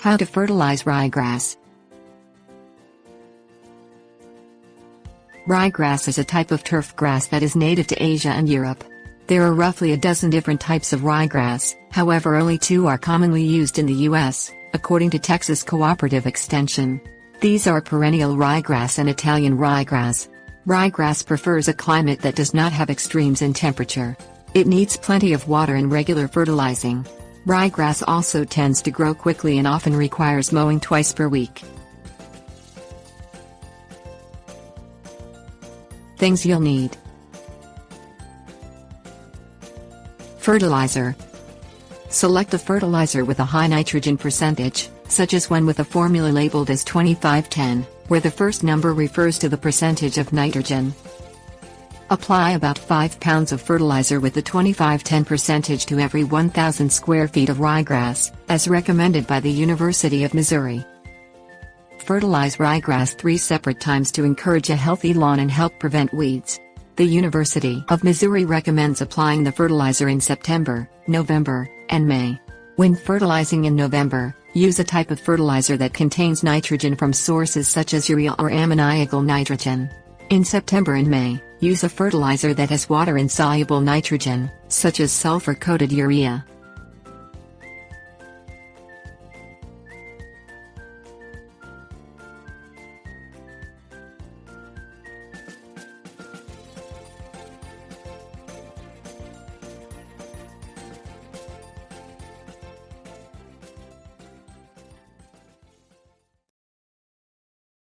How to fertilize ryegrass. Ryegrass is a type of turf grass that is native to Asia and Europe. There are roughly a dozen different types of ryegrass, however only 2 are commonly used in the U.S., according to Texas Cooperative Extension. These are perennial ryegrass and Italian ryegrass. Ryegrass prefers a climate that does not have extremes in temperature. It needs plenty of water and regular fertilizing. Ryegrass also tends to grow quickly and often requires mowing twice per week. Things you'll need. Fertilizer. Select a fertilizer with a high nitrogen percentage, such as one with a formula labeled as 2510, where the first number refers to the percentage of nitrogen. Apply about 5 pounds of fertilizer with the 2510 percentage to every 1,000 square feet of ryegrass, as recommended by the University of Missouri. Fertilize ryegrass 3 separate times to encourage a healthy lawn and help prevent weeds. The University of Missouri recommends applying the fertilizer in September, November, and May. When fertilizing in November, use a type of fertilizer that contains nitrogen from sources such as urea or ammoniacal nitrogen. In September and May, use a fertilizer that has water-insoluble nitrogen, such as sulfur-coated urea.